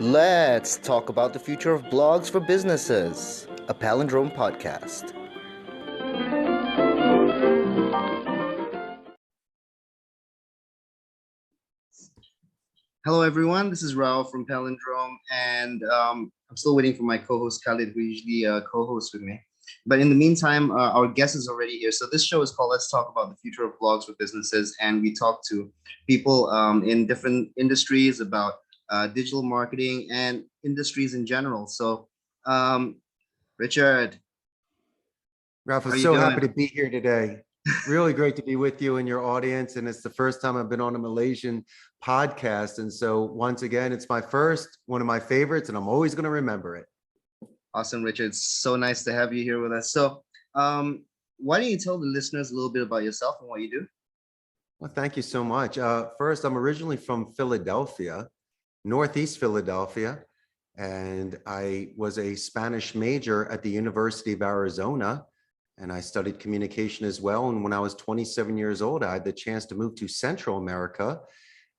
Let's talk about the future of blogs for businesses, a Palindrome podcast. Hello, everyone. This is Rao from Palindrome, and I'm still waiting for my co-host Khalid, who usually co-hosts with me. But in the meantime, our guest is already here. So this show is called Let's Talk About the Future of Blogs for Businesses, and we talk to people in different industries about digital marketing and industries in general. So, Richard, Ralph, how I'm you so doing? happy to be here today. Really great to be with you and your audience. And it's the first time I've been on a Malaysian podcast. And so once again, it's my first, one of my favorites, and I'm always going to remember it. Awesome, Richard. So nice to have you here with us. So, why don't you tell the listeners a little bit about yourself and what you do? Well, thank you so much. First, I'm originally from Philadelphia, Northeast Philadelphia, and I was a Spanish major at the University of Arizona, and I studied communication as well. And when I was 27 years old, I had the chance to move to Central America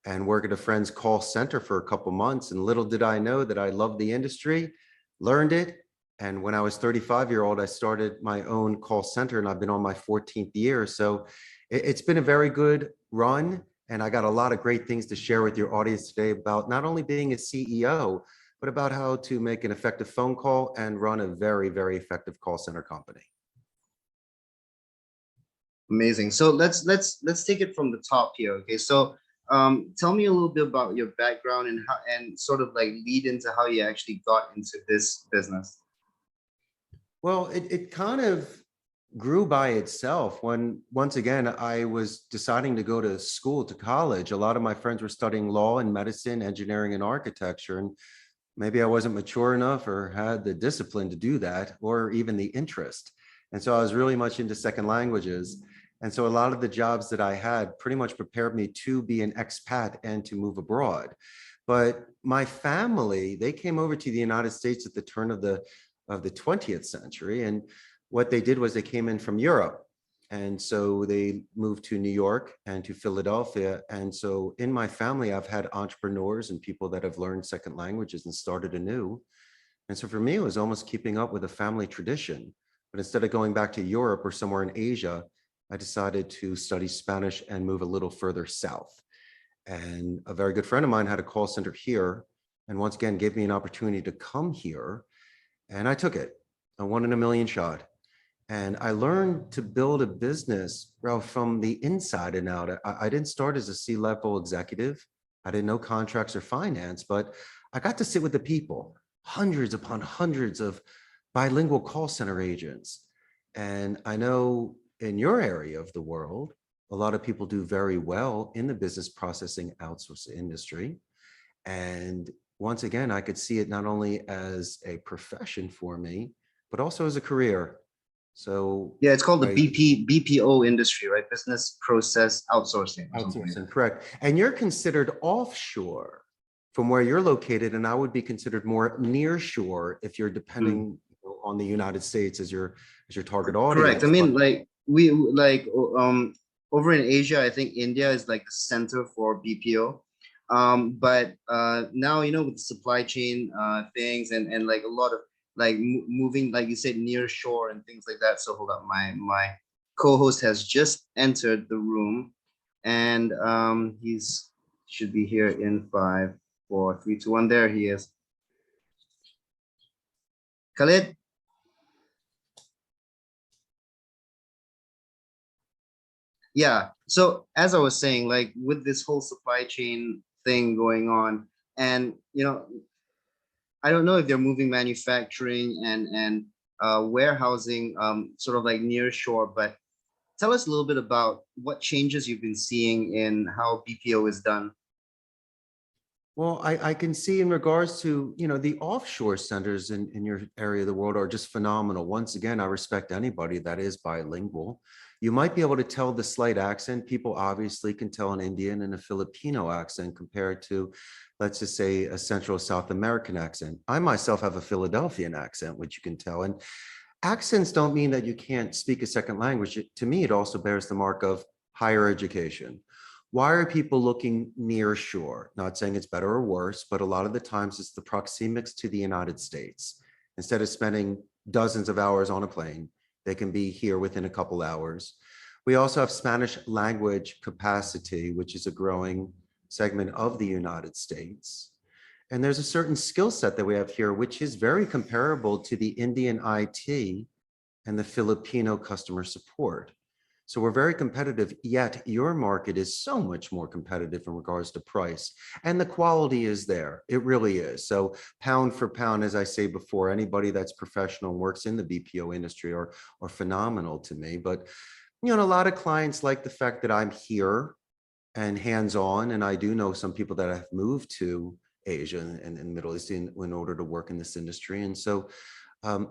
and work at a friend's call center for a couple months. And little did I know that I loved the industry, learned it. And when I was 35-year-old, I started my own call center, and I've been on my 14th year. So it's been a very good run. And I got a lot of great things to share with your audience today about not only being a CEO, but about how to make an effective phone call and run a very, very effective call center company. Amazing. So let's take it from the top here. Okay. So tell me a little bit about your background and how, and sort of like lead into how you actually got into this business. Well, it kind of grew by itself when, once again, I was deciding to go to school, to college. A lot of my friends were studying law and medicine, engineering and architecture. And maybe I wasn't mature enough or had the discipline to do that, or even the interest. And so I was really much into second languages. And so a lot of the jobs that I had pretty much prepared me to be an expat and to move abroad. But my family, they came over to the United States at the turn of the 20th century. And what they did was they came in from Europe. And so they moved to New York and to Philadelphia. And so in my family, I've had entrepreneurs and people that have learned second languages and started anew. And so for me, it was almost keeping up with a family tradition. But instead of going back to Europe or somewhere in Asia, I decided to study Spanish and move a little further south. And a very good friend of mine had a call center here, and once again gave me an opportunity to come here. And I took it, a 1 in a million shot. And I learned to build a business, Ralph, from the inside and out. I didn't start as a C-level executive. I didn't know contracts or finance, but I got to sit with the people, hundreds upon hundreds of bilingual call center agents. And I know in your area of the world, a lot of people do very well in the business processing outsourcing industry. And once again, I could see it not only as a profession for me, but also as a career. So yeah, it's called the BPO industry, right? Business process outsourcing. Outsourcing, correct. And you're considered offshore from where you're located, and I would be considered more near shore if you're depending on the United States as your target audience. Correct. I mean, over in Asia, I think India is like the center for BPO. But now, with the supply chain things and like a lot of like moving, like you said, near shore and things like that. So hold up, my co-host has just entered the room, and he's should be here in 5, 4, 3, 2, 1. There he is. Khalid. Yeah. So as I was saying, like with this whole supply chain thing going on, and I don't know if they're moving manufacturing and warehousing sort of like near shore, but tell us a little bit about what changes you've been seeing in how BPO is done. Well, I can see in regards to, the offshore centers in your area of the world are just phenomenal. Once again, I respect anybody that is bilingual. You might be able to tell the slight accent. People obviously can tell an Indian and a Filipino accent compared to, let's just say, a Central South American accent. I myself have a Philadelphian accent, which you can tell. And accents don't mean that you can't speak a second language. To me, it also bears the mark of higher education. Why are people looking near shore? Not saying it's better or worse, but a lot of the times it's the proxemics to the United States. Instead of spending dozens of hours on a plane, they can be here within a couple hours. We also have Spanish language capacity, which is a growing segment of the United States. And there's a certain skill set that we have here, which is very comparable to the Indian IT and the Filipino customer support. So we're very competitive, yet your market is so much more competitive in regards to price, and the quality is there. It really is. So pound for pound, as I say before, anybody that's professional and works in the BPO industry are phenomenal to me. But you know, a lot of clients like the fact that I'm here and hands-on, and I do know some people that have moved to Asia and Middle East in order to work in this industry. And so,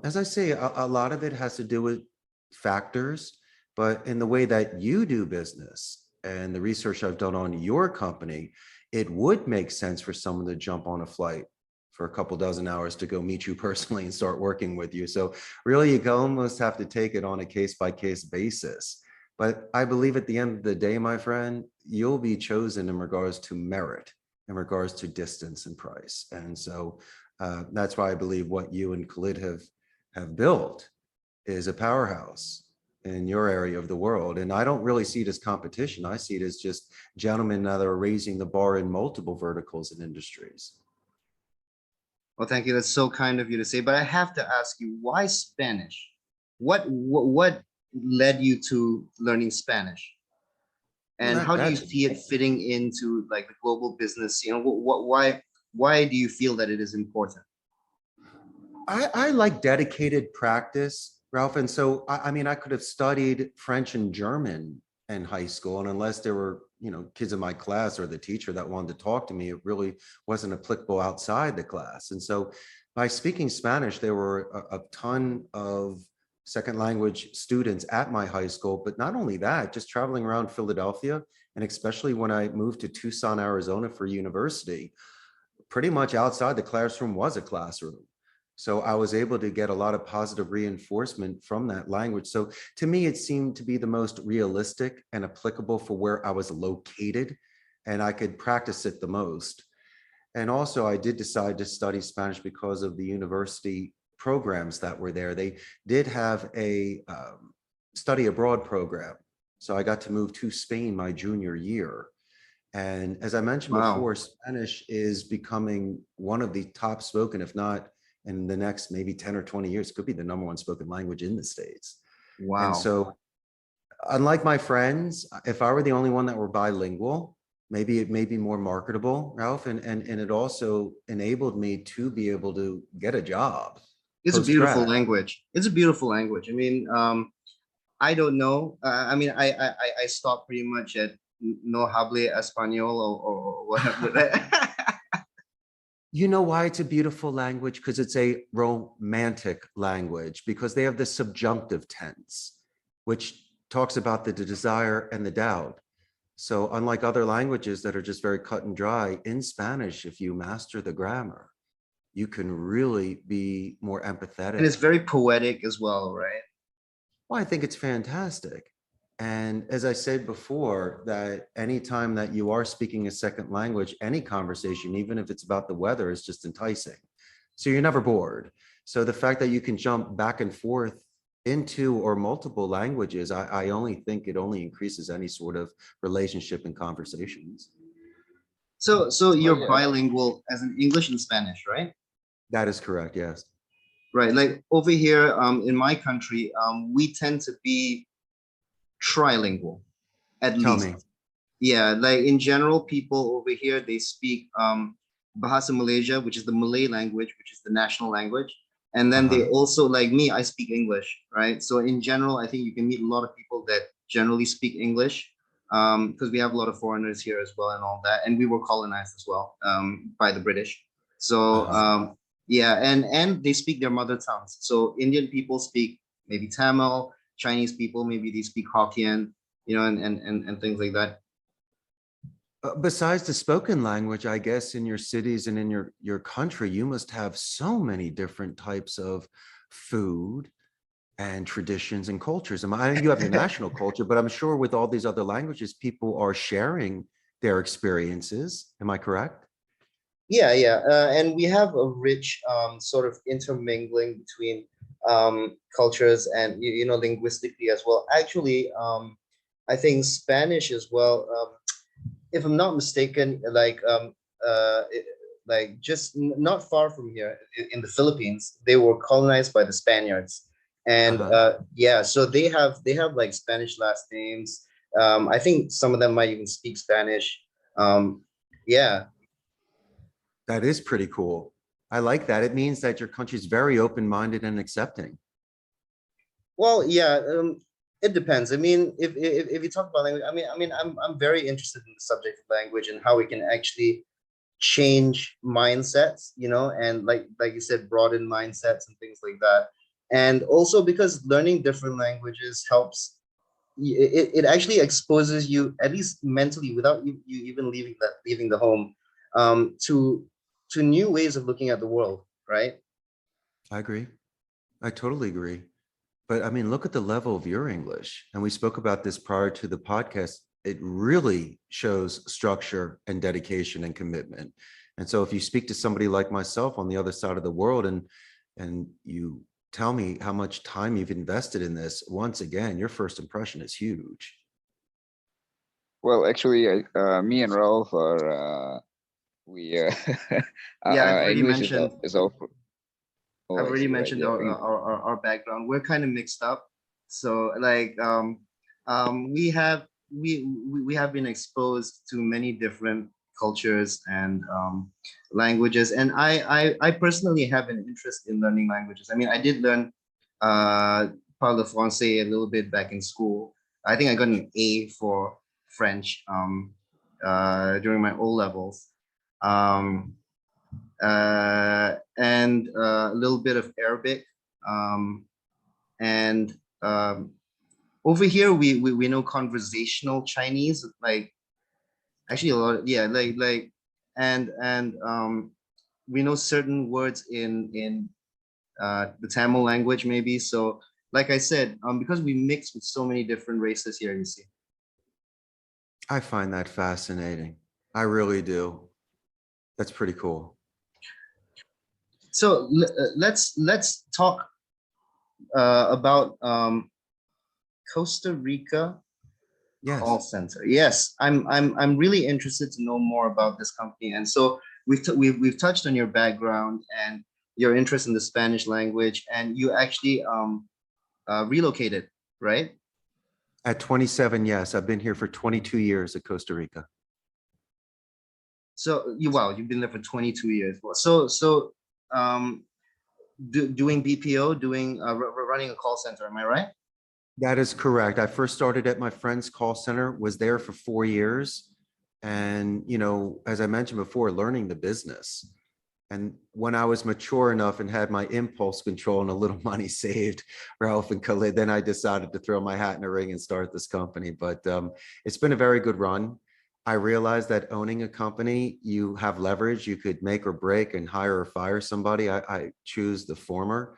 as I say, a lot of it has to do with factors, but in the way that you do business and the research I've done on your company, it would make sense for someone to jump on a flight for a couple dozen hours to go meet you personally and start working with you. So really, you almost have to take it on a case-by-case basis. But I believe at the end of the day, my friend, you'll be chosen in regards to merit, in regards to distance and price. And so that's why I believe what you and Khalid have built is a powerhouse in your area of the world. And I don't really see it as competition. I see it as just gentlemen that are raising the bar in multiple verticals and industries. Well, thank you. That's so kind of you to say. But I have to ask you, why Spanish? What led you to learning Spanish? Well, And how do you that's see it fitting into like the global business? You know, why do you feel that it is important? I like dedicated practice, Ralph. And so, I mean, I could have studied French and German in high school. And unless there were, you know, kids in my class or the teacher that wanted to talk to me, it really wasn't applicable outside the class. And so by speaking Spanish, there were a ton of second language students at my high school. But not only that, just traveling around Philadelphia, and especially when I moved to Tucson, Arizona for university, pretty much outside the classroom was a classroom. So I was able to get a lot of positive reinforcement from that language. So to me, it seemed to be the most realistic and applicable for where I was located, and I could practice it the most. And also, I did decide to study Spanish because of the university programs that were there. They did have a study abroad program. So I got to move to Spain my junior year. And as I mentioned Wow. before, Spanish is becoming one of the top spoken, if not in the next maybe 10 or 20 years, could be the number one spoken language in the States. And Wow. so, unlike my friends, if I were the only one that were bilingual, maybe it may be more marketable, Ralph, and it also enabled me to be able to get a job It's a beautiful post-grad. language. It's a beautiful language. I mean, I don't know. I mean, I stopped pretty much at no hable español or whatever. You know why it's a beautiful language? Because it's a romantic language, because they have the subjunctive tense, which talks about the desire and the doubt. So unlike other languages that are just very cut and dry, in Spanish, if you master the grammar, you can really be more And it's empathetic. very poetic as well, right? Well, I think it's fantastic. And as I said before, that anytime that you are speaking a second language, any conversation, even if it's about the weather, is just enticing. So you're never bored. So the fact that you can jump back and forth into or multiple languages, I only think it only increases any sort of relationship and conversations. So Oh, you're yeah. bilingual as in English and Spanish, right? That is correct. Yes. Right. Like over here, in my country, we tend to be trilingual, at Tell least. me. Yeah, like in general, people over here they speak Bahasa Malaysia, which is the Malay language, which is the national language. And then they Uh-huh. also, like me, I speak English, right? So in general, I think you can meet a lot of people that generally speak English, because we have a lot of foreigners here as well and all that. And we were colonized as well, by the British. So Uh-huh. yeah, and they speak their mother tongues. So Indian people speak maybe Tamil, Chinese people maybe they speak Hokkien, you know, and things like that. Besides the spoken language, I guess in your cities and in your country, you must have so many different types of food and traditions and cultures. And you have your national culture, but I'm sure with all these other languages, people are sharing their experiences. Am I correct? Yeah, yeah, and we have a rich sort of intermingling between cultures and linguistically as well. Actually, I think Spanish as well. If I'm not mistaken, like just not far from here in the Philippines, they were colonized by the Spaniards, and Uh-huh. yeah, so they have like Spanish last names. I think some of them might even speak Spanish. Yeah. That is pretty cool. I like that. It means that your country is very open-minded and accepting. Well, yeah, it depends. I mean, if you talk about language, I'm very interested in the subject of language and how we can actually change mindsets, and like you said, broaden mindsets and things like that. And also because learning different languages helps, it actually exposes you, at least mentally, without you even leaving the home, to new ways of looking at the world, right? I agree. I totally agree. But I mean, look at the level of your English. And we spoke about this prior to the podcast. It really shows structure and dedication and commitment. And so if you speak to somebody like myself on the other side of the world and you tell me how much time you've invested in this, once again, your first impression is huge. Well, actually, me and Ralph are we Yeah, I've already English is mentioned is all. Oh, I've I already see. Right. mentioned Yeah. our background. We're kind of mixed up. So like we have we have been exposed to many different cultures and languages. And I personally have an interest in learning languages. I mean, I did learn parle français a little bit back in school. I think I got an A for French during my O levels. Um, and a little bit of Arabic. Um, and over here, we know conversational Chinese, like actually a lot, yeah, and we know certain words in the Tamil language, maybe. So, like I said, because we mix with so many different races here, you see. I find that fascinating. I really do. That's pretty cool. So let's talk about Costa Rica call Yes. center. Yes, I'm really interested to know more about this company. And so we've touched on your background and your interest in the Spanish language, and you actually relocated, right? At 27, yes. I've been here for 22 years at Costa Rica. So you've been there for 22 years. So um, doing BPO, doing running a call center. Am I right? That is correct. I first started at my friend's call center, was there for 4 years. And, as I mentioned before, learning the business. And when I was mature enough and had my impulse control and a little money saved, Ralph and Khalid, then I decided to throw my hat in the ring and start this company. But it's been a very good run. I realized that owning a company, you have leverage. You could make or break and hire or fire somebody. I choose the former.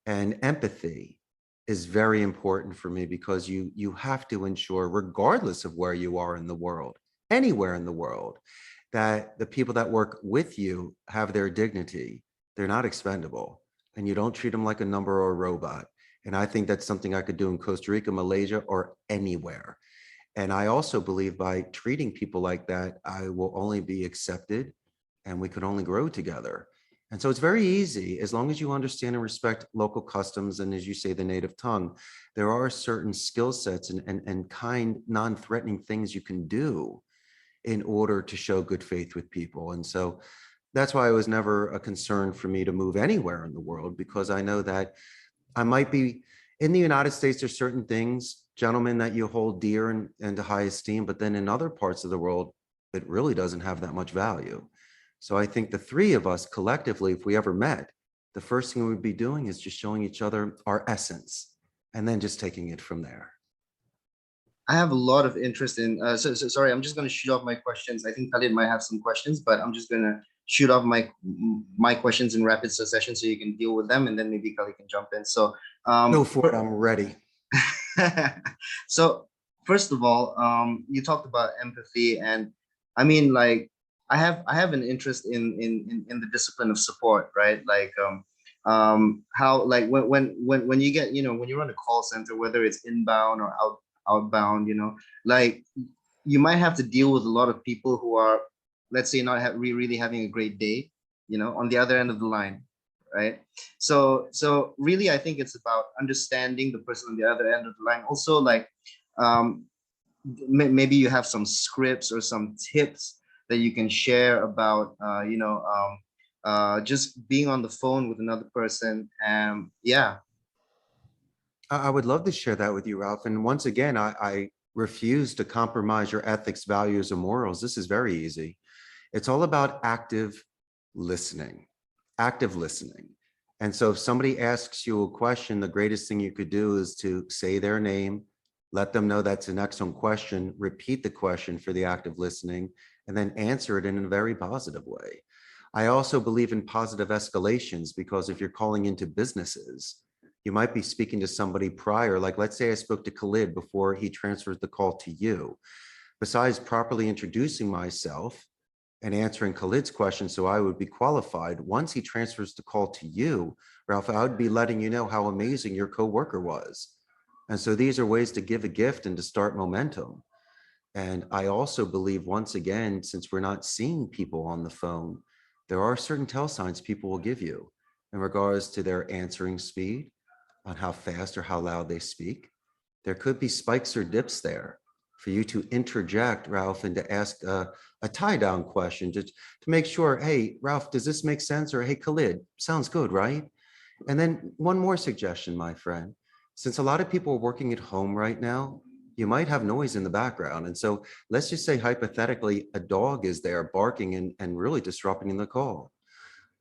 And empathy is very important for me because you have to ensure, regardless of where you are in the world, anywhere in the world, that the people that work with you have their dignity. They're not expendable, and you don't treat them like a number or a robot. And I think that's something I could do in Costa Rica, Malaysia, or anywhere. And I also believe by treating people like that, I will only be accepted and we could only grow together. And so it's very easy as long as you understand and respect local customs. And as you say, the native tongue, there are certain skill sets and kind, non-threatening things you can do in order to show good faith with people. And so that's why it was never a concern for me to move anywhere in the world, because I know that I might be in the United States. There's certain things, gentlemen, that you hold dear and to high esteem, but then in other parts of the world, it really doesn't have that much value. So I think the three of us collectively, if we ever met, the first thing we'd be doing is just showing each other our essence and then just taking it from there. I have a lot of interest in. So sorry, I'm just going to shoot off my questions. I think Khalid might have some questions, but I'm just going to shoot off my questions in rapid succession so you can deal with them, and then maybe Kali can jump in. So Go for it. I'm ready. so first of all, you talked about empathy, and I mean, like, I have an interest in the discipline of support, right? Like, how, like, when you get, when you run a call center, whether it's inbound or outbound, like, you might have to deal with a lot of people who are, let's say, not really having a great day, on the other end of the line, right? So really, I think it's about understanding the person on the other end of the line. Also, like, um, maybe you have some scripts or some tips that you can share about, just being on the phone with another person. Yeah. I would love to share that with you, Ralph. And once again, I refuse to compromise your ethics, values, or morals. This is very easy. It's all about active listening, active listening. And so if somebody asks you a question, the greatest thing you could do is to say their name, let them know that's an excellent question, repeat the question for the active listening, and then answer it in a very positive way. I also believe in positive escalations, because if you're calling into businesses, you might be speaking to somebody prior. Like, let's say I spoke to Khalid before he transfers the call to you. Besides properly introducing myself and answering Khalid's question so I would be qualified, once he transfers the call to you, Ralph, I would be letting you know how amazing your coworker was. And so these are ways to give a gift and to start momentum. And I also believe, once again, since we're not seeing people on the phone, there are certain tell signs people will give you in regards to their answering speed, on how fast or how loud they speak. There could be spikes or dips there for you to interject, Ralph, and to ask a tie-down question to make sure, hey, Ralph, does this make sense? Or, hey, Khalid, sounds good, right? And then one more suggestion, my friend. Since a lot of people are working at home right now, you might have noise in the background. And so let's just say, hypothetically, a dog is there barking and really disrupting the call.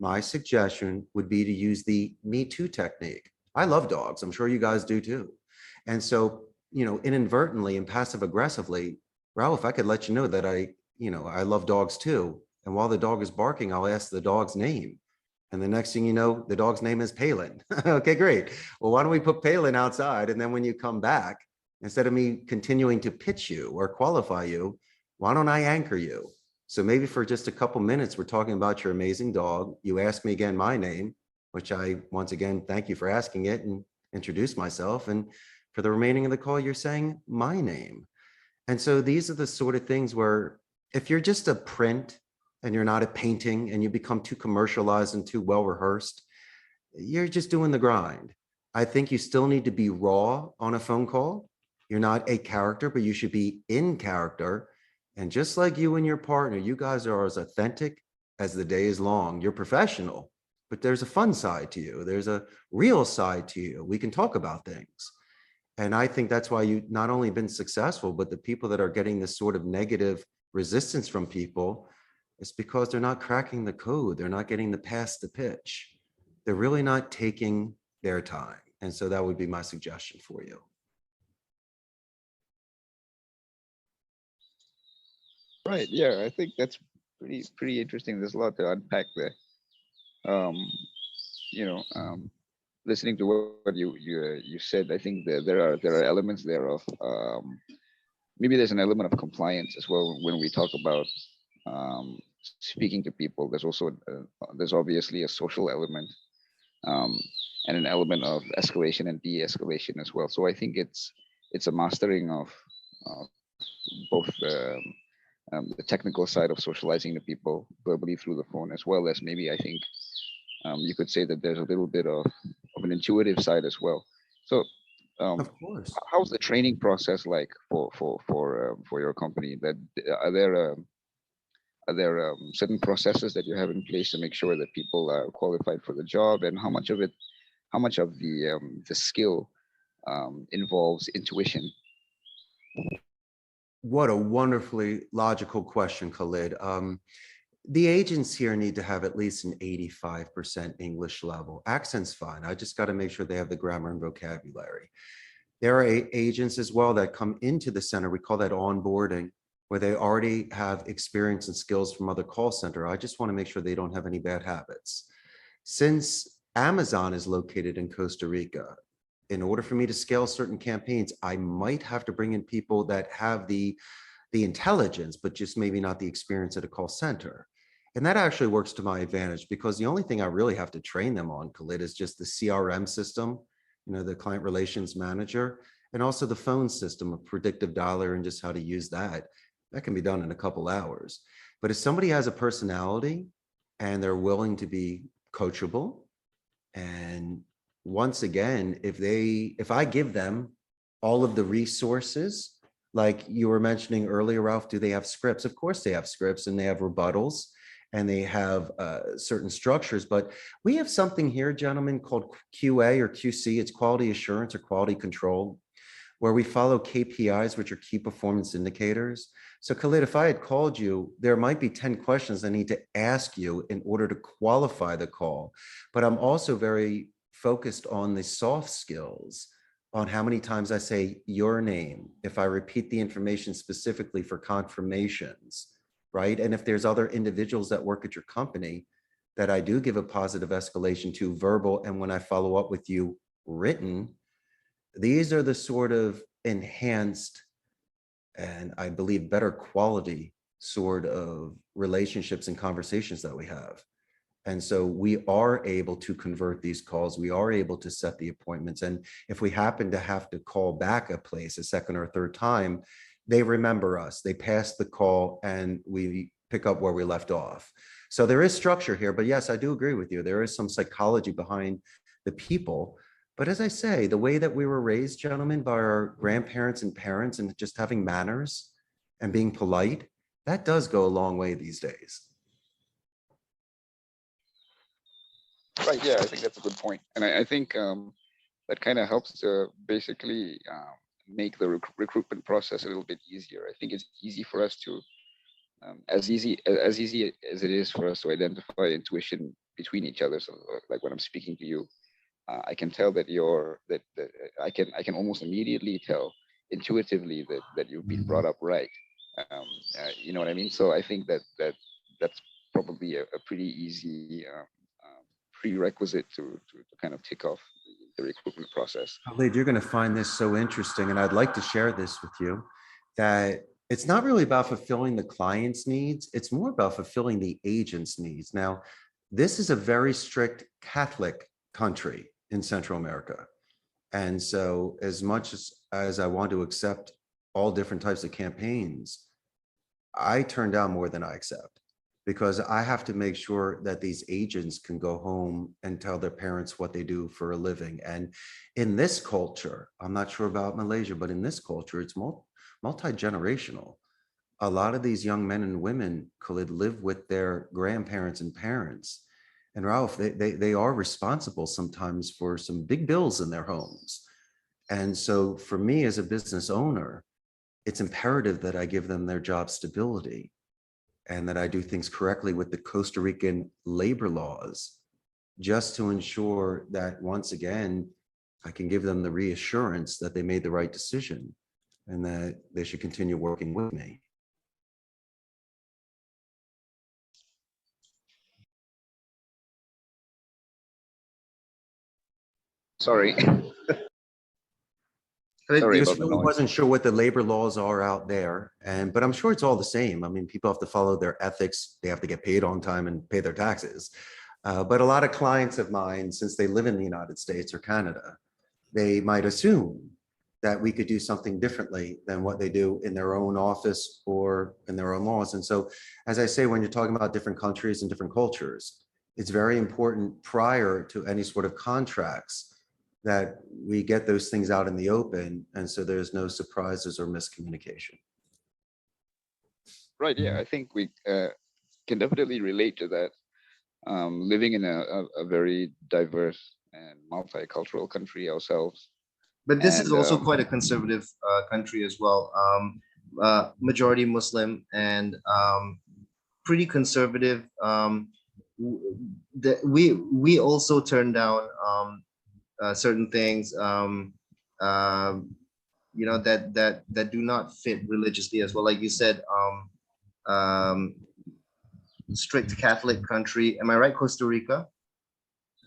My suggestion would be to use the Me Too technique. I love dogs. I'm sure you guys do too. And so, inadvertently and passive aggressively, Ralph, I could let you know that I love dogs too. And while the dog is barking, I'll ask the dog's name. And the next thing you know, the dog's name is Palin. Okay, great. Well, why don't we put Palin outside? And then when you come back, instead of me continuing to pitch you or qualify you, why don't I anchor you? So maybe for just a couple minutes, we're talking about your amazing dog. You ask me again my name, which I, once again, thank you for asking it, and introduce myself. And for the remaining of the call, you're saying my name. And so these are the sort of things where, if you're just a print and you're not a painting, and you become too commercialized and too well rehearsed, you're just doing the grind. I think you still need to be raw on a phone call. You're not a character, but you should be in character. And just like you and your partner, you guys are as authentic as the day is long. You're professional, but there's a fun side to you. There's a real side to you. We can talk about things. And I think that's why you've not only been successful, but the people that are getting this sort of negative resistance from people, it's because they're not cracking the code. They're not getting the past the pitch. They're really not taking their time. And so that would be my suggestion for you. Right. Yeah, I think that's pretty interesting. There's a lot to unpack there. Um, listening to what you said, I think that there are elements there of maybe there's an element of compliance as well when we talk about speaking to people. There's also there's obviously a social element, um, and an element of escalation and de-escalation as well. So I think it's a mastering of both the technical side of socializing to people verbally through the phone, as well as, maybe, I think, you could say that there's a little bit of an intuitive side as well. So Of course. how's the training process like for your company? That are there certain processes that you have in place to make sure that people are qualified for the job, and how much of the skill involves intuition? What a wonderfully logical question, Khalid. The agents here need to have at least an 85% English level. Accent's fine. I just got to make sure they have the grammar and vocabulary. There are agents as well that come into the center. We call that onboarding. where they already have experience and skills from other call center. I just want to make sure they don't have any bad habits. Since Amazon is located in Costa Rica, in order for me to scale certain campaigns, I might have to bring in people that have the intelligence, but just maybe not the experience at a call center. And that actually works to my advantage, because the only thing I really have to train them on, Khalid, is just the CRM system, the client relations manager, and also the phone system of predictive dialer and just how to use that. That can be done in a couple hours. But if somebody has a personality and they're willing to be coachable, and once again, if I give them all of the resources, like you were mentioning earlier, Ralph, do they have scripts? Of course they have scripts, and they have rebuttals, and they have certain structures. But we have something here, gentlemen, called QA or QC. It's quality assurance or quality control, where we follow KPIs, which are key performance indicators. So Khalid, if I had called you, there might be 10 questions I need to ask you in order to qualify the call. But I'm also very focused on the soft skills, on how many times I say your name, if I repeat the information specifically for confirmations, right? And if there's other individuals that work at your company that I do give a positive escalation to, verbal, and when I follow up with you, written. These are the sort of enhanced, and I believe better quality sort of relationships and conversations that we have. And so we are able to convert these calls. We are able to set the appointments. And if we happen to have to call back a place a second or third time, they remember us, they pass the call, and we pick up where we left off. So there is structure here, but yes, I do agree with you. There is some psychology behind the people. But as I say, the way that we were raised, gentlemen, by our grandparents and parents, and just having manners and being polite, that does go a long way these days. Right. Yeah, I think that's a good point. And I think that kind of helps to basically make the recruitment process a little bit easier. I think it's easy for us to, as easy as it is for us to identify intuition between each other. So like when I'm speaking to you, I can tell that I can almost immediately tell intuitively that you've been brought up right. You know what I mean? So I think that's probably a pretty easy prerequisite to kind of tick off the recruitment process. Khalid, you're going to find this so interesting, and I'd like to share this with you, that it's not really about fulfilling the client's needs. It's more about fulfilling the agent's needs. Now, this is a very strict Catholic country in Central America. And so as much as I want to accept all different types of campaigns, I turn down more than I accept, because I have to make sure that these agents can go home and tell their parents what they do for a living. And in this culture, I'm not sure about Malaysia, but in this culture, it's multi-generational. A lot of these young men and women could live with their grandparents and parents. And Ralph, they are responsible sometimes for some big bills in their homes. And so for me as a business owner, it's imperative that I give them their job stability, and that I do things correctly with the Costa Rican labor laws, just to ensure that, once again, I can give them the reassurance that they made the right decision and that they should continue working with me. Sorry. Sorry Just really wasn't sure what the labor laws are out there, but I'm sure it's all the same. I mean, people have to follow their ethics. They have to get paid on time and pay their taxes. But a lot of clients of mine, since they live in the United States or Canada, they might assume that we could do something differently than what they do in their own office or in their own laws. And so, as I say, when you're talking about different countries and different cultures, it's very important prior to any sort of contracts that we get those things out in the open, and so there's no surprises or miscommunication. Right. Yeah, I think we can definitely relate to that. Living in a very diverse and multicultural country ourselves. But this is also quite a conservative country as well. Majority Muslim and pretty conservative. We also turn down certain things. that do not fit religiously as well. Like you said, um, strict Catholic country. Am I right? Costa Rica.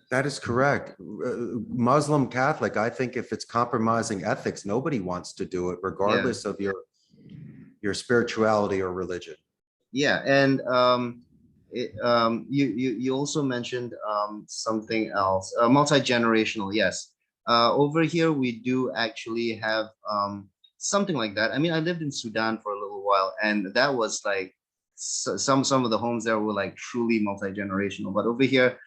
That is correct. Muslim, Catholic, I think if it's compromising ethics, nobody wants to do it, Yeah. regardless of your spirituality or religion. Yeah, and you also mentioned something else, multi-generational. Yes, over here we do actually have something like that. I mean, I lived in Sudan for a little while, and that was like some of the homes there were like truly multi-generational. But over here,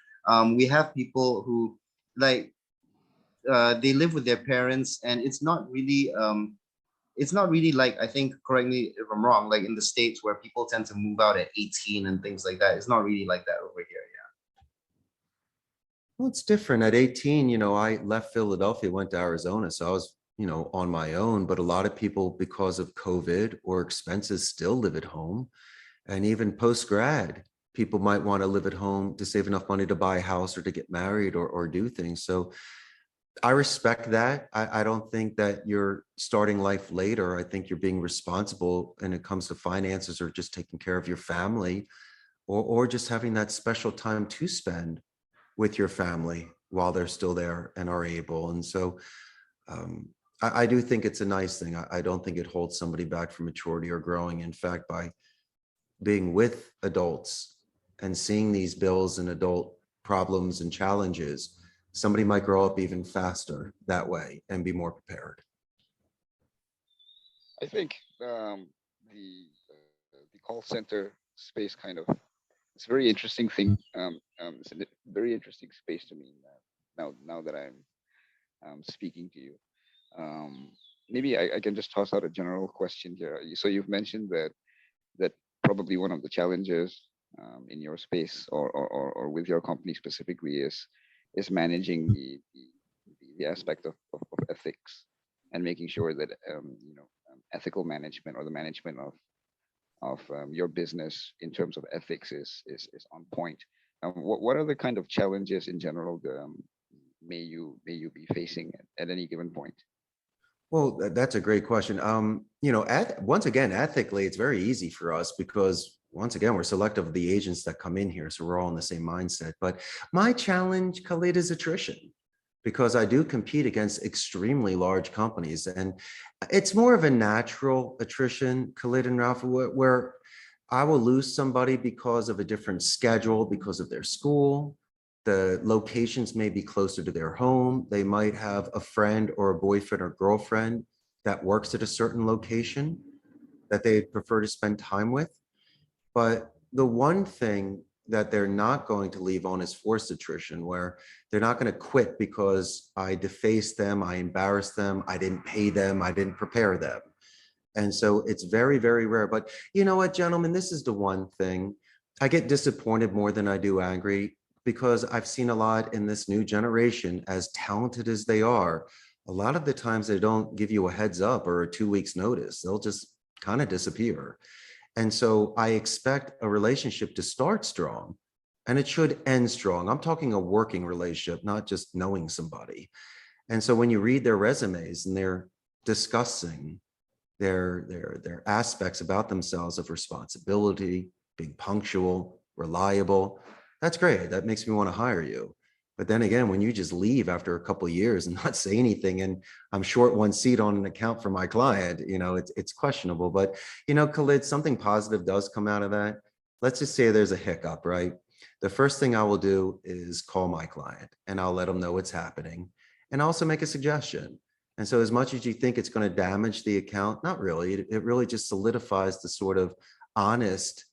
we have people who like they live with their parents, and it's not really like, I think, correct me if I'm wrong, like in the States where people tend to move out at 18 and things like that. It's not really like that over here. Well, it's different. At 18, I left Philadelphia, went to Arizona. So I was, on my own. But a lot of people, because of COVID or expenses, still live at home. And even post-grad, people might want to live at home to save enough money to buy a house or to get married or do things. So I respect that. I don't think that you're starting life later. I think you're being responsible when it comes to finances or just taking care of your family or just having that special time to spend with your family while they're still there and are able. And so I do think it's a nice thing. I don't think it holds somebody back from maturity or growing. In fact, by being with adults and seeing these bills and adult problems and challenges, somebody might grow up even faster that way and be more prepared. I think the call center space kind of, it's a very interesting thing. It's a very interesting space to me now that I'm speaking to you. Um, Maybe I can just toss out a general question here. So you've mentioned that probably one of the challenges in your space or with your company specifically is managing the aspect of ethics and making sure that ethical management or the management of your business in terms of ethics is on point. What are the kind of challenges in general may you be facing at any given point? Well, that's a great question. Once again, ethically, it's very easy for us because once again, we're selective of the agents that come in here. So we're all in the same mindset. But my challenge, Khalid, is attrition because I do compete against extremely large companies. And it's more of a natural attrition, Khalid and Ralph, where I will lose somebody because of a different schedule, because of their school. The locations may be closer to their home. They might have a friend or a boyfriend or girlfriend that works at a certain location that they prefer to spend time with. But the one thing that they're not going to leave on is forced attrition, where they're not going to quit because I defaced them, I embarrassed them, I didn't pay them, I didn't prepare them. And so it's very, very rare. But you know what, gentlemen, this is the one thing. I get disappointed more than I do angry because I've seen a lot in this new generation, as talented as they are. A lot of the times they don't give you a heads up or a 2 weeks notice. They'll just kind of disappear. And so I expect a relationship to start strong and it should end strong. I'm talking a working relationship, not just knowing somebody. And so when you read their resumes and they're discussing their aspects about themselves of responsibility, being punctual, reliable, that's great. That makes me want to hire you. But then again, when you just leave after a couple of years and not say anything, and I'm short one seat on an account for my client, it's questionable. But Khalid, something positive does come out of that. Let's just say there's a hiccup, right? The first thing I will do is call my client and I'll let them know what's happening and also make a suggestion. And so as much as you think it's going to damage the account, not really, it really just solidifies the sort of honest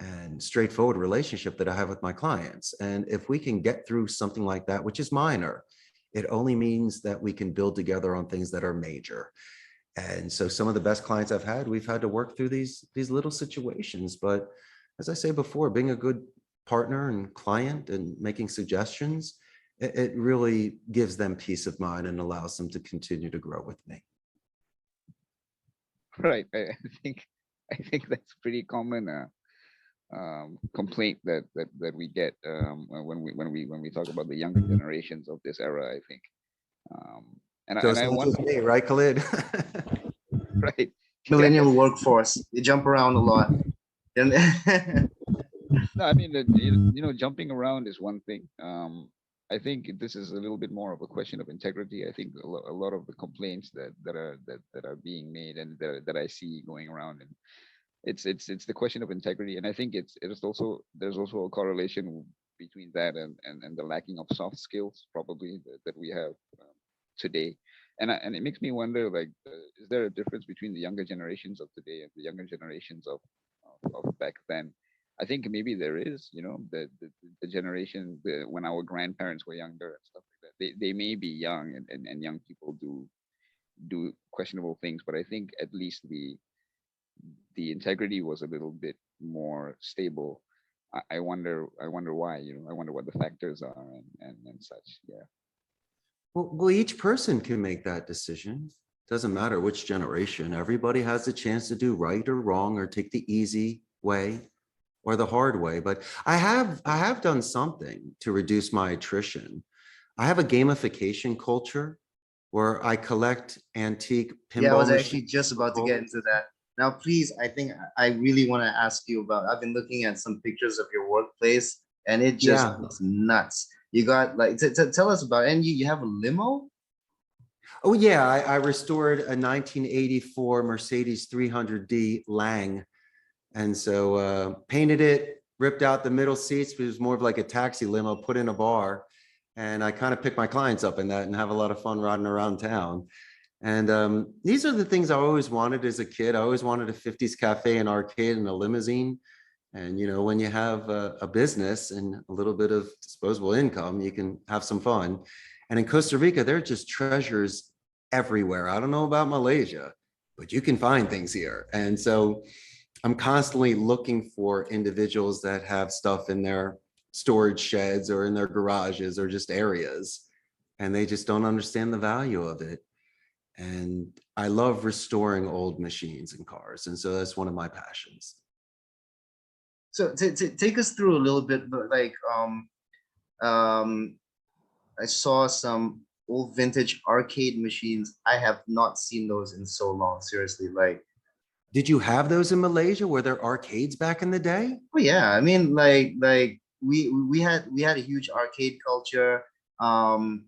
and straightforward relationship that I have with my clients. And if we can get through something like that, which is minor, it only means that we can build together on things that are major. And so some of the best clients I've had, we've had to work through these little situations. But as I say before, being a good partner and client and making suggestions, it really gives them peace of mind and allows them to continue to grow with me. Right. I think that's pretty common complaint that we get when we talk about the younger generations of this era. I think And Goes I hands wonder, with me, right, Khalid? right? Yeah. Millennial workforce. They jump around a lot. And No, I mean, jumping around is one thing. I think this is a little bit more of a question of integrity. I think a lot of the complaints that are being made and that I see going around, and it's the question of integrity. And I think it's also, there's also a correlation between that and the lacking of soft skills probably that we have today. And it makes me wonder, like, is there a difference between the younger generations of today and the younger generations of back then? I think maybe there is, the generation, when our grandparents were younger and stuff like that, they may be young, and young people do questionable things, but I think at least the integrity was a little bit more stable. I wonder why, I wonder what the factors are, and such. Yeah. Well, each person can make that decision. Doesn't matter which generation. Everybody has the chance to do right or wrong, or take the easy way or the hard way. But I have done something to reduce my attrition. I have a gamification culture where I collect antique yeah, I pinball was actually machines. just about to get into that. Now, please, I think I really want to ask you about. I've been looking at some pictures of your workplace, and it just Yeah. looks nuts. You got like, tell us about it. And you have a limo? Oh yeah, I restored a 1984 Mercedes 300D Lang. And so painted it, ripped out the middle seats, but it was more of like a taxi limo, put in a bar. And I kind of pick my clients up in that and have a lot of fun riding around town. And these are the things I always wanted as a kid. I always wanted a 50s cafe, an arcade, and a limousine. And, when you have a business and a little bit of disposable income, you can have some fun. And in Costa Rica, there are just treasures everywhere. I don't know about Malaysia, but you can find things here. And so I'm constantly looking for individuals that have stuff in their storage sheds or in their garages or just areas, and they just don't understand the value of it. And I love restoring old machines and cars. And so that's one of my passions. So take us through a little bit, but like I saw some old vintage arcade machines. I have not seen those in so long. Seriously, like, Did you have those in Malaysia? Were there arcades back in the day? oh yeah. I mean, like we had a huge arcade culture. Um,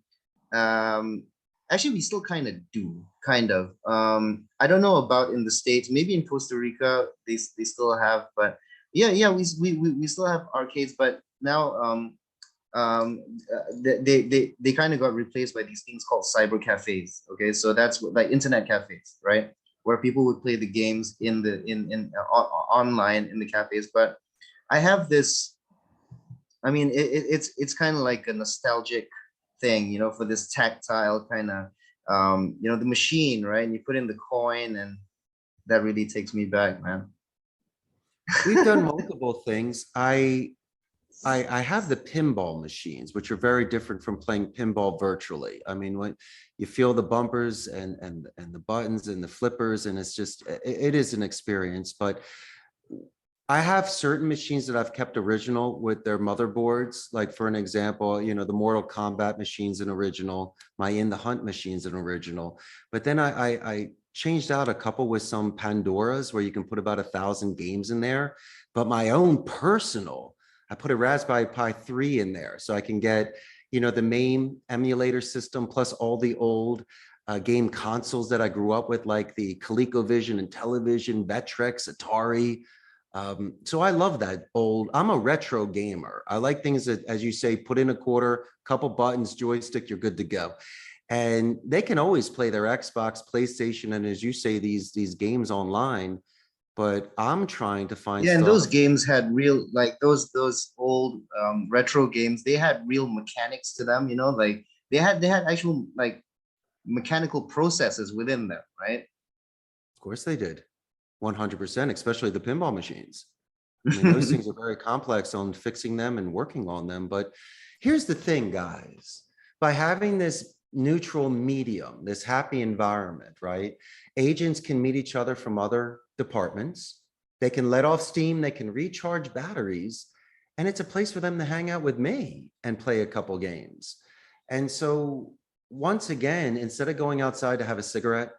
um, Actually, we still kind of do, kind of. I don't know about in the States. Maybe in Costa Rica they still have, but yeah, we still have arcades, but now they kind of got replaced by these things called cyber cafes. Okay, so that's like internet cafes, right? Where people would play the games online in the cafes. But I have this. I mean, it's kind of like a nostalgic thing, for this tactile kind of, the machine, right? And you put in the coin, and that really takes me back, man. We've done multiple things. I have the pinball machines, which are very different from playing pinball virtually. I mean, when you feel the bumpers and the buttons and the flippers, and it's just, it is an experience. But I have certain machines that I've kept original with their motherboards. Like for an example, the Mortal Kombat machine's an original, my In the Hunt machine's an original. But then I changed out a couple with some Pandoras where you can put about 1,000 games in there. But my own personal, I put a Raspberry Pi 3 in there so I can get, the main emulator system plus all the old game consoles that I grew up with, like the ColecoVision and Television, Vectrex, Atari. So I love that old. I'm a retro gamer. I like things that, as you say, put in a quarter, couple buttons, joystick, you're good to go. And they can always play their Xbox, PlayStation, and as you say, these games online. But I'm trying to find Yeah, and those stuff. games had real, like those old retro games. They had real mechanics to them. Like they had actual like mechanical processes within them, right? Of course they did. 100%, especially the pinball machines. I mean, those things are very complex on fixing them and working on them. But here's the thing, guys. By having this neutral medium, this happy environment, right? Agents can meet each other from other departments. They can let off steam. They can recharge batteries. And it's a place for them to hang out with me and play a couple games. And so once again, instead of going outside to have a cigarette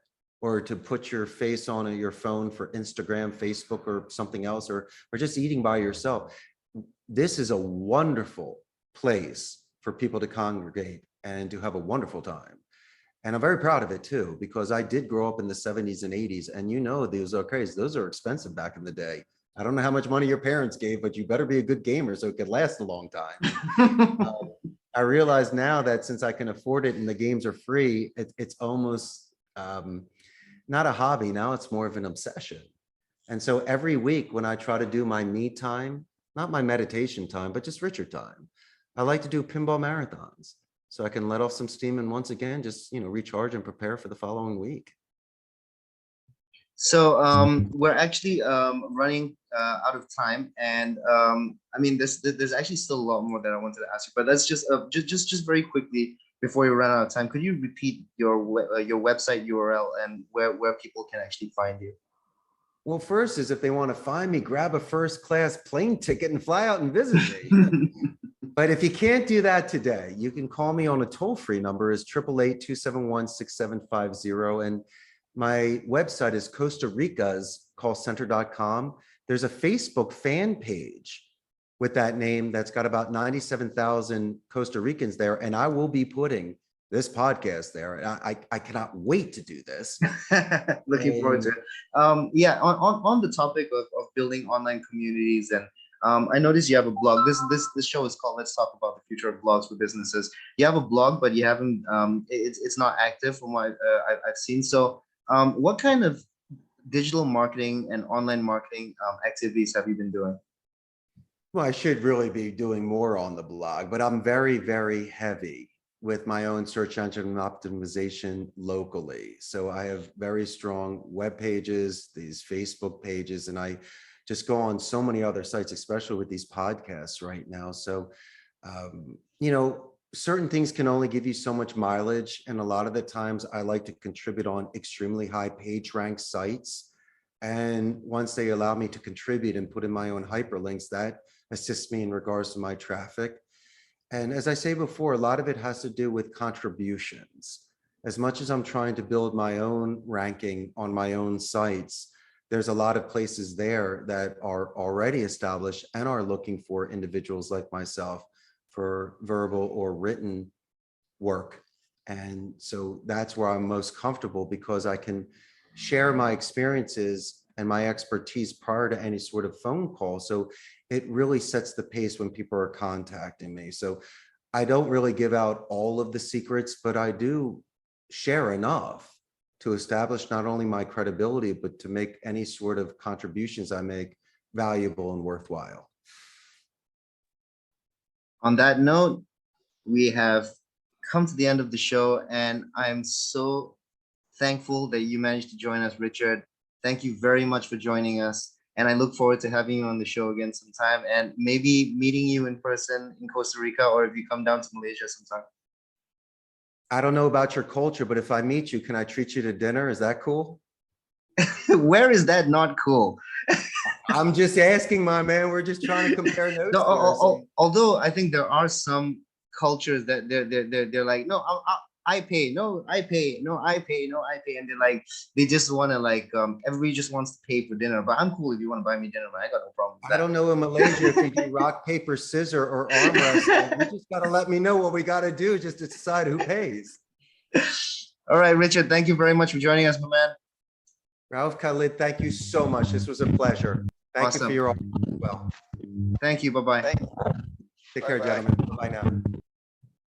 or to put your face on your phone for Instagram, Facebook, or something else, or just eating by yourself, this is a wonderful place for people to congregate and to have a wonderful time. And I'm very proud of it too, because I did grow up in the 70s and 80s, and those arcades, those are expensive back in the day. I don't know how much money your parents gave, but you better be a good gamer so it could last a long time. I realize now that since I can afford it and the games are free, it's almost not a hobby. Now it's more of an obsession. And so every week when I try to do my me time, not my meditation time, but just Richard time, I like to do pinball marathons so I can let off some steam and once again, just, recharge and prepare for the following week. So we're actually running out of time, and I mean, there's actually still a lot more that I wanted to ask you, but let's just very quickly before you run out of time, could you repeat your website URL and where people can actually find you? Well, first is if they want to find me, grab a first-class plane ticket and fly out and visit me. But if you can't do that today, you can call me on a toll-free number is 888-271-6750. And my website is Costa Rica's callcenter.com. There's a Facebook fan page with that name that's got about 97,000 Costa Ricans there. And I will be putting this podcast there. And I cannot wait to do this. Looking forward to it. Yeah, on the topic of building online communities, and I noticed you have a blog. This show is called Let's Talk About the Future of Blogs for Businesses. You have a blog, but you haven't. It's not active from what I've seen. So, what kind of digital marketing and online marketing activities have you been doing? Well, I should really be doing more on the blog, but I'm very, very heavy with my own search engine optimization locally. So I have very strong web pages, these Facebook pages, and I just go on so many other sites, especially with these podcasts right now. So, certain things can only give you so much mileage. And a lot of the times I like to contribute on extremely high page rank sites. And once they allow me to contribute and put in my own hyperlinks, that assists me in regards to my traffic. And as I say before, a lot of it has to do with contributions. As much as I'm trying to build my own ranking on my own sites, there's a lot of places there that are already established and are looking for individuals like myself for verbal or written work. And so that's where I'm most comfortable, because I can share my experiences and my expertise prior to any sort of phone call. So it really sets the pace when people are contacting me. So I don't really give out all of the secrets, but I do share enough to establish not only my credibility, but to make any sort of contributions I make valuable and worthwhile. On that note, we have come to the end of the show, and I'm so thankful that you managed to join us, Richard. Thank you very much for joining us. And I look forward to having you on the show again sometime, and maybe meeting you in person in Costa Rica, or if you come down to Malaysia sometime. I don't know about your culture, but if I meet you, can I treat you to dinner? Is that cool? Where is that not cool? I'm just asking, my man. We're just trying to compare notes. No, although I think there are some cultures that they're like, no, I pay, no, I pay, no, I pay, no, I pay, and they're like, they just want to like, everybody just wants to pay for dinner. But I'm cool if you want to buy me dinner, but I got no problem with that. I don't know in Malaysia if you do rock, paper, scissor, or arm wrestling. You just got to let me know what we got to do just to decide who pays. All right, Richard, thank you very much for joining us, my man. Rauf Khalid, thank you so much. This was a pleasure. Thank you for your Thank you. Bye-bye. Take care, gentlemen. Bye now.